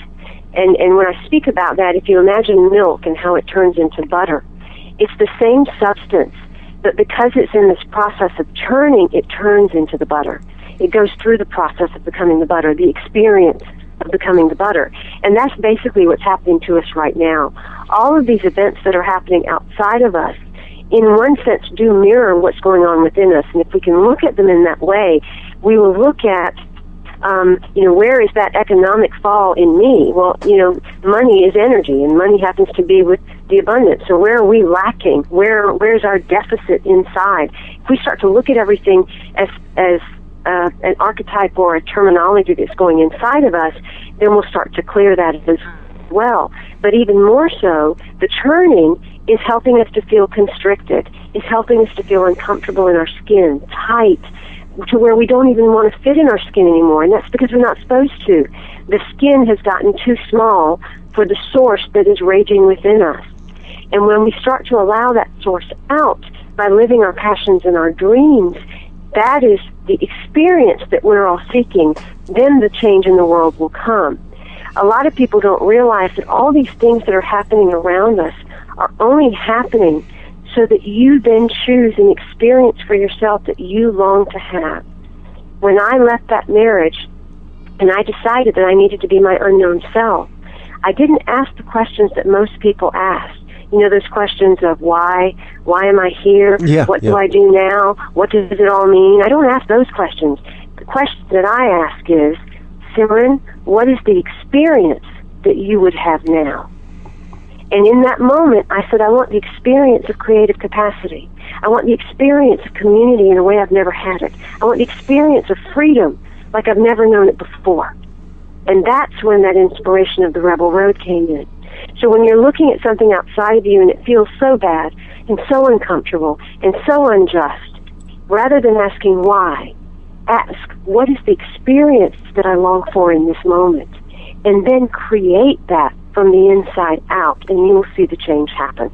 And when I speak about that, if you imagine milk and how it turns into butter, it's the same substance, but because it's in this process of turning, it turns into the butter. It goes through the process of becoming the butter, the experience of becoming the butter. And that's basically what's happening to us right now. All of these events that are happening outside of us, in one sense, do mirror what's going on within us. And if we can look at them in that way, we will look at where is that economic fall in me? Well, money is energy, and money happens to be with the abundance. So where are we lacking? Where's our deficit inside? If we start to look at everything as an archetype or a terminology that's going inside of us, then we'll start to clear that as well. But even more so, the turning is helping us to feel constricted. It's helping us to feel uncomfortable in our skin, tight, to where we don't even want to fit in our skin anymore, and that's because we're not supposed to. The skin has gotten too small for the source that is raging within us. And when we start to allow that source out by living our passions and our dreams, that is the experience that we're all seeking. Then the change in the world will come. A lot of people don't realize that all these things that are happening around us are only happening so that you then choose an experience for yourself that you long to have. When I left that marriage and I decided that I needed to be my unknown self, I didn't ask the questions that most people ask. Those questions of why am I here? What do I do now? What does it all mean? I don't ask those questions. The question that I ask is, Simran, what is the experience that you would have now? And in that moment, I said, I want the experience of creative capacity. I want the experience of community in a way I've never had it. I want the experience of freedom like I've never known it before. And that's when that inspiration of the Rebel Road came in. So when you're looking at something outside of you and it feels so bad and so uncomfortable and so unjust, rather than asking why, ask, what is the experience that I long for in this moment? And then create that from the inside out, and you will see the change happen.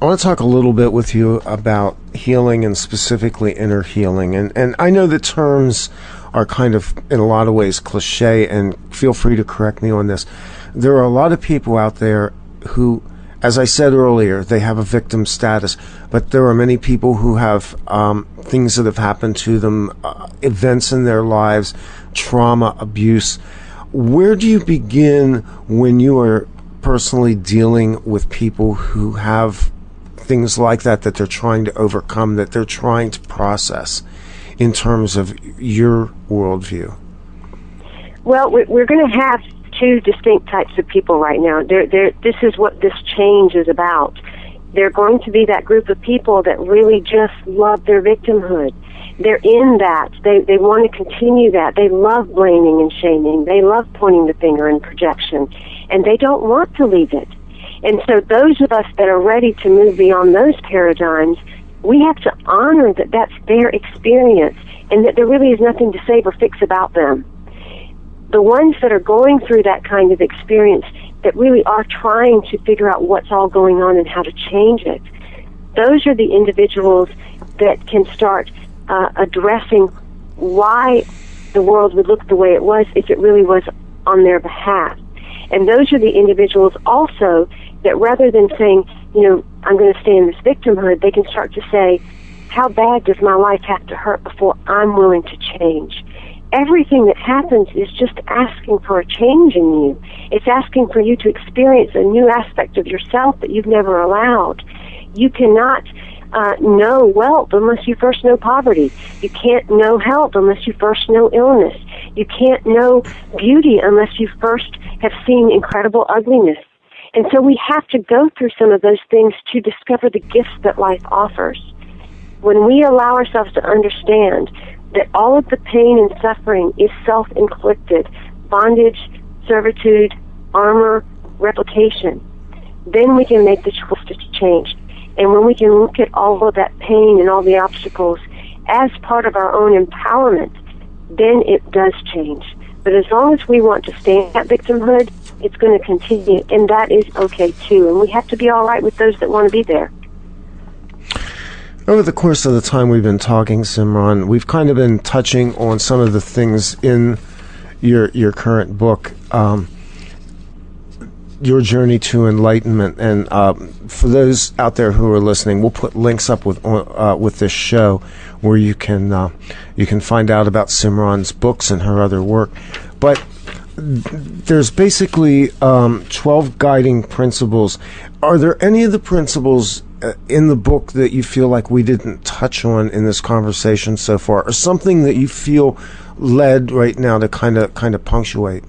I want to talk a little bit with you about healing, and specifically inner healing. And I know the terms are kind of, in a lot of ways, cliche, and feel free to correct me on this. There are a lot of people out there who, as I said earlier, they have a victim status, but there are many people who have things that have happened to them, events in their lives, trauma, abuse. Where do you begin when you are personally dealing with people who have things like that they're trying to overcome, that they're trying to process in terms of your worldview? Well, we're going to have two distinct types of people right now. This is what this change is about. They're going to be that group of people that really just love their victimhood. They're in that. They want to continue that. They love blaming and shaming. They love pointing the finger and projection. And they don't want to leave it. And so those of us that are ready to move beyond those paradigms, we have to honor that that's their experience and that there really is nothing to save or fix about them. The ones that are going through that kind of experience, that really are trying to figure out what's all going on and how to change it, those are the individuals that can start addressing why the world would look the way it was if it really was on their behalf. And those are the individuals also that, rather than saying, I'm going to stay in this victimhood, they can start to say, how bad does my life have to hurt before I'm willing to change? Everything that happens is just asking for a change in you. It's asking for you to experience a new aspect of yourself that you've never allowed. You cannot know wealth unless you first know poverty. You can't know health unless you first know illness. You can't know beauty unless you first have seen incredible ugliness. And so we have to go through some of those things to discover the gifts that life offers. When we allow ourselves to understand that all of the pain and suffering is self-inflicted, bondage, servitude, armor, replication, then we can make the choice to change. And when we can look at all of that pain and all the obstacles as part of our own empowerment, then it does change. But as long as we want to stay in that victimhood, it's going to continue, and that is okay too. And we have to be all right with those that want to be there. Over the course of the time we've been talking, Simran, we've kind of been touching on some of the things in your current book, Your Journey to Enlightenment. And for those out there who are listening, we'll put links up with this show where you can find out about Simran's books and her other work. But there's basically 12 guiding principles. Are there any of the principles in the book that you feel like we didn't touch on in this conversation so far, or something that you feel led right now to kind of punctuate?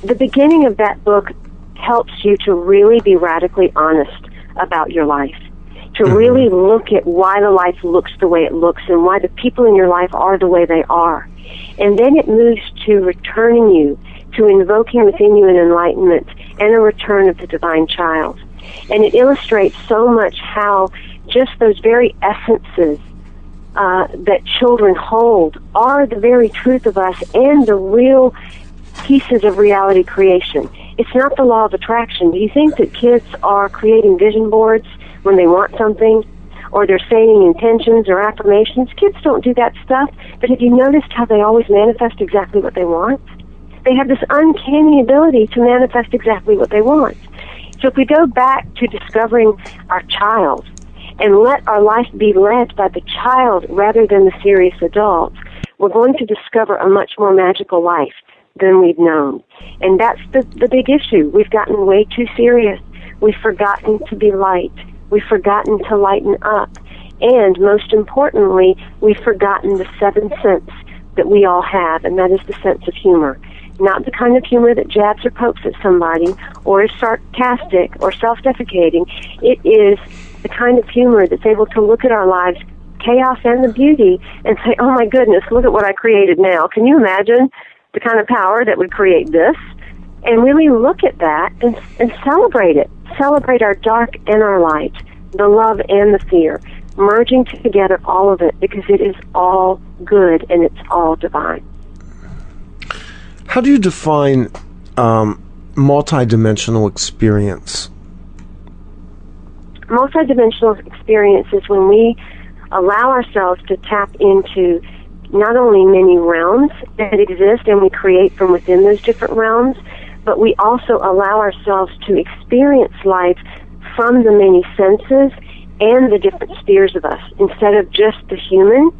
The beginning of that book helps you to really be radically honest about your life, to really look at why the life looks the way it looks and why the people in your life are the way they are. And then it moves to returning you, to invoking within you an enlightenment and a return of the divine child. And it illustrates so much how just those very essences that children hold are the very truth of us and the real pieces of reality creation. It's not the law of attraction. Do you think that kids are creating vision boards when they want something, or they're saying intentions or affirmations? Kids don't do that stuff, but have you noticed how they always manifest exactly what they want? They have this uncanny ability to manifest exactly what they want. So if we go back to discovering our child and let our life be led by the child rather than the serious adult, we're going to discover a much more magical life than we've known. And that's the big issue. We've gotten way too serious. We've forgotten to be light. We've forgotten to lighten up. And most importantly, we've forgotten the seventh sense that we all have, and that is the sense of humor. Not the kind of humor that jabs or pokes at somebody or is sarcastic or self-deprecating. It is the kind of humor that's able to look at our lives, chaos and the beauty, and say, oh my goodness, look at what I created now. Can you imagine the kind of power that would create this? And really look at that and celebrate it. Celebrate our dark and our light, the love and the fear, merging together all of it, because it is all good and it's all divine. How do you define multidimensional experience? Multidimensional experience is when we allow ourselves to tap into not only many realms that exist and we create from within those different realms, but we also allow ourselves to experience life from the many senses and the different spheres of us, instead of just the human,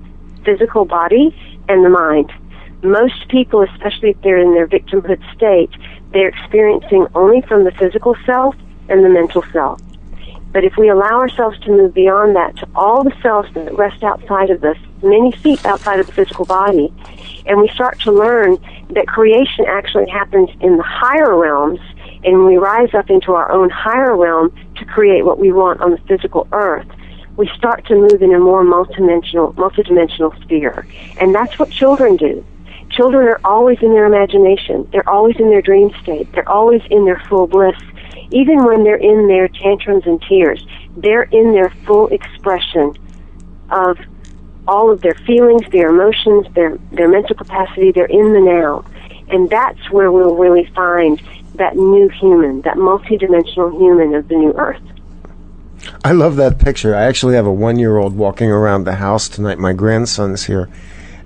physical body and the mind. Most people, especially if they're in their victimhood state, they're experiencing only from the physical self and the mental self. But if we allow ourselves to move beyond that to all the selves that rest outside of us, many feet outside of the physical body, and we start to learn that creation actually happens in the higher realms, and we rise up into our own higher realm to create what we want on the physical earth, we start to move in a more multidimensional sphere. And that's what children do. Children are always in their imagination. They're always in their dream state. They're always in their full bliss. Even when they're in their tantrums and tears, they're in their full expression of all of their feelings, their emotions, their mental capacity. They're in the now. And that's where we'll really find that new human, that multidimensional human of the new earth. I love that picture. I actually have a 1-year-old walking around the house tonight. My grandson's here.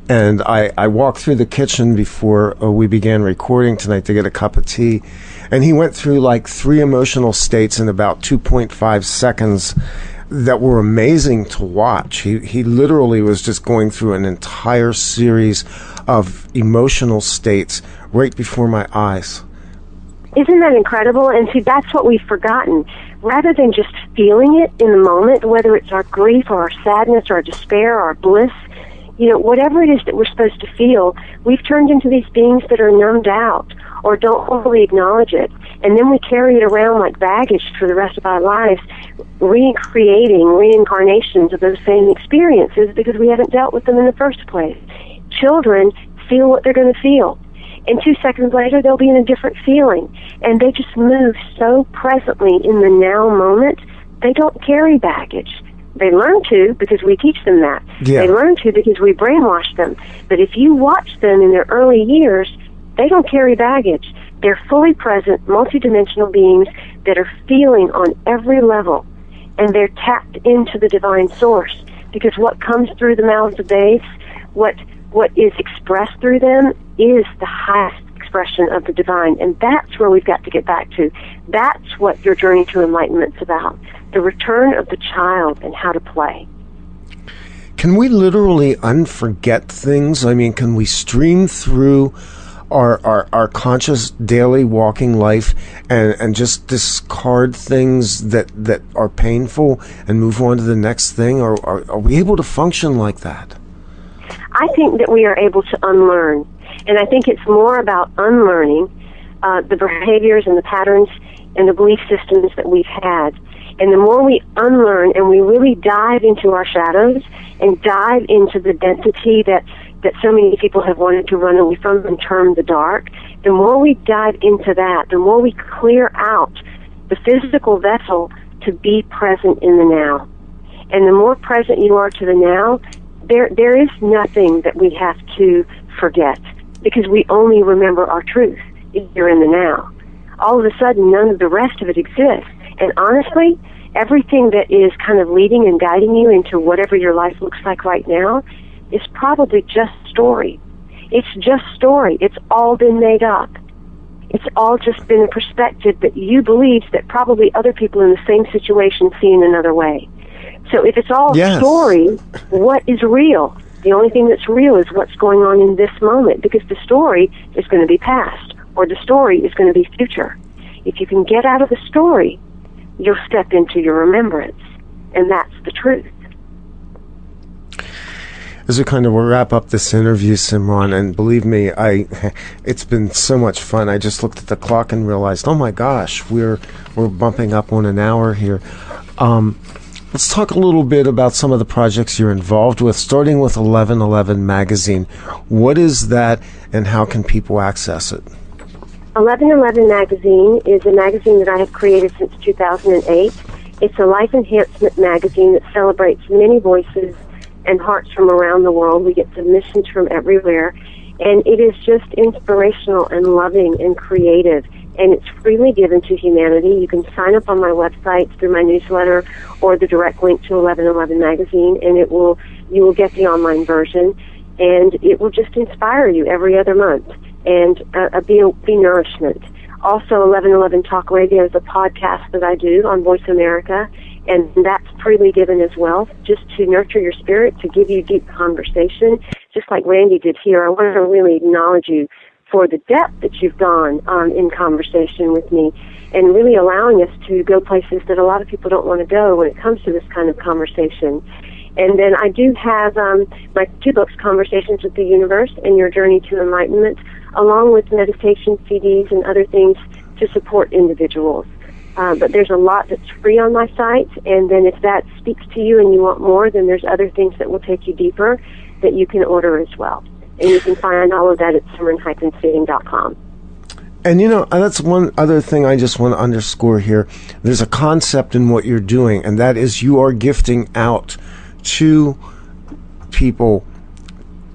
And I walked through the kitchen before we began recording tonight to get a cup of tea. And he went through like 3 emotional states in about 2.5 seconds that were amazing to watch. He literally was just going through an entire series of emotional states right before my eyes. Isn't that incredible? And see, that's what we've forgotten. Rather than just feeling it in the moment, whether it's our grief or our sadness or our despair or our bliss, whatever it is that we're supposed to feel, we've turned into these beings that are numbed out or don't fully acknowledge it. And then we carry it around like baggage for the rest of our lives, recreating reincarnations of those same experiences because we haven't dealt with them in the first place. Children feel what they're going to feel. And 2 seconds later, they'll be in a different feeling. And they just move so presently in the now moment, they don't carry baggage. They learn to because we teach them that. Yeah. They learn to because we brainwash them. But if you watch them in their early years, they don't carry baggage. They're fully present, multidimensional beings that are feeling on every level. And they're tapped into the divine source. Because what comes through the mouths of babes, what is expressed through them is the highest expression of the divine. And that's where we've got to get back to. That's what your journey to enlightenment's about. The return of the child and how to play. Can we literally unforget things? I mean, can we stream through our conscious daily walking life and just discard things that are painful and move on to the next thing? Or are we able to function like that? I think that we are able to unlearn. And I think it's more about unlearning the behaviors and the patterns and the belief systems that we've had. And the more we unlearn and we really dive into our shadows and dive into the density that so many people have wanted to run away from and term the dark, the more we dive into that, the more we clear out the physical vessel to be present in the now. And the more present you are to the now, there is nothing that we have to forget because we only remember our truth if you're in the now. All of a sudden, none of the rest of it exists. And honestly, everything that is kind of leading and guiding you into whatever your life looks like right now is probably just story. It's just story. It's all been made up. It's all just been a perspective that you believe that probably other people in the same situation see in another way. So if it's all story, what is real? The only thing that's real is what's going on in this moment, because the story is going to be past, or the story is going to be future. If you can get out of the story, you'll step into your remembrance, and that's the truth. As we kind of wrap up this interview, Simran, and believe me, it's been so much fun. I just looked at the clock and realized, oh my gosh, we're bumping up on an hour here. Let's talk a little bit about some of the projects you're involved with, starting with 1111 Magazine. What is that, and how can people access it? 1111 Magazine is a magazine that I have created since 2008. It's a life enhancement magazine that celebrates many voices and hearts from around the world. We get submissions from everywhere, and it is just inspirational and loving and creative, and it's freely given to humanity. You can sign up on my website through my newsletter or the direct link to 1111 Magazine, and you will get the online version, and it will just inspire you every other month and be nourishment. Also, 1111 Talk Radio is a podcast that I do on Voice America, and that's freely given as well, just to nurture your spirit, to give you deep conversation, just like Randy did here. I want to really acknowledge you for the depth that you've gone in conversation with me, and really allowing us to go places that a lot of people don't want to go when it comes to this kind of conversation. And then I do have my 2 books, Conversations with the Universe and Your Journey to Enlightenment, along with meditation CDs and other things to support individuals. But there's a lot that's free on my site, and then if that speaks to you and you want more, then there's other things that will take you deeper that you can order as well. And you can find all of that at Simran-Singh.com. And that's one other thing I just want to underscore here. There's a concept in what you're doing, and that is you are gifting out to people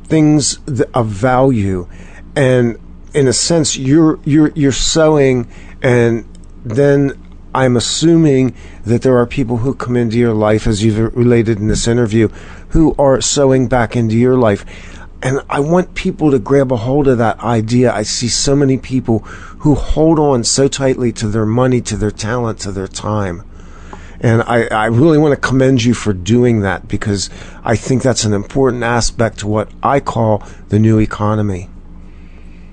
things of value, and in a sense you're sowing, and then I'm assuming that there are people who come into your life, as you've related in this interview, who are sowing back into your life. And I want people to grab a hold of that idea. I see so many people who hold on so tightly to their money, to their talent, to their time. And I really want to commend you for doing that, because I think that's an important aspect to what I call the new economy.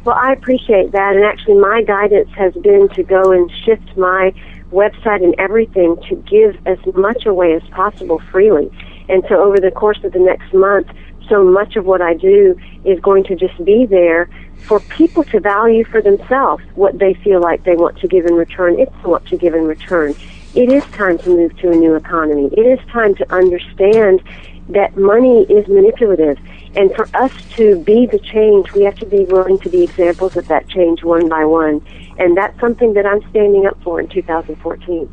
Well, I appreciate that. And actually, my guidance has been to go and shift my website and everything to give as much away as possible freely. And so over the course of the next month, so much of what I do is going to just be there for people to value for themselves what they feel like they want to give in return. It's what to give in return. It is time to move to a new economy. It is time to understand that money is manipulative. And for us to be the change, we have to be willing to be examples of that change one by one. And that's something that I'm standing up for in 2014.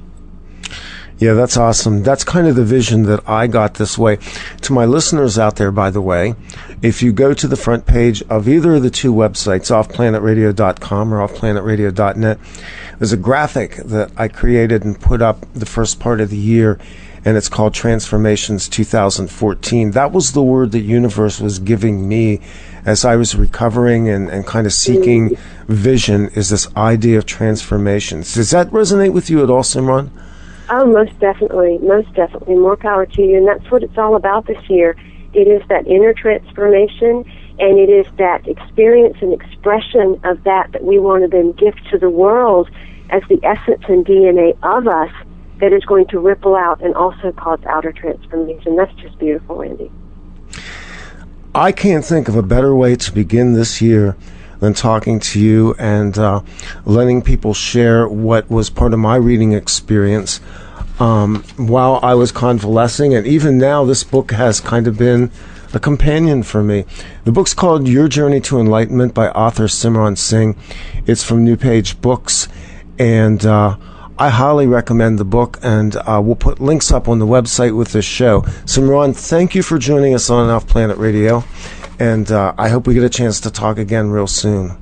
Yeah, that's awesome. That's kind of the vision that I got this way. To my listeners out there, by the way, if you go to the front page of either of the two websites, offplanetradio.com or offplanetradio.net, there's a graphic that I created and put up the first part of the year, and it's called Transformations 2014. That was the word the universe was giving me as I was recovering and kind of seeking vision, is this idea of transformations. Does that resonate with you at all, Simran? Oh, most definitely. Most definitely. More power to you. And that's what it's all about this year. It is that inner transformation, and it is that experience and expression of that we want to then gift to the world as the essence and DNA of us that is going to ripple out and also cause outer transformation. That's just beautiful, Randy. I can't think of a better way to begin this year than talking to you and letting people share what was part of my reading experience while I was convalescing. And even now, this book has kind of been a companion for me. The book's called Your Journey to Enlightenment by author Simran Singh. It's from New Page Books, and I highly recommend the book, and we'll put links up on the website with this show. Simran, thank you for joining us on Off Planet Radio, and I hope we get a chance to talk again real soon.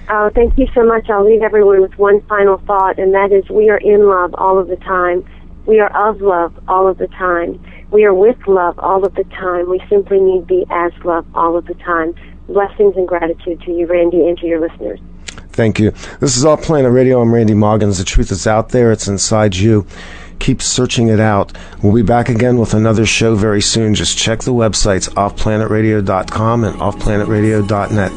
Oh, thank you so much. I'll leave everyone with one final thought, and that is we are in love all of the time. We are of love all of the time. We are with love all of the time. We simply need to be as love all of the time. Blessings and gratitude to you, Randy, and to your listeners. Thank you. This is Off Planet Radio. I'm Randy Maugans. The truth is out there. It's inside you. Keep searching it out. We'll be back again with another show very soon. Just check the websites, offplanetradio.com and offplanetradio.net.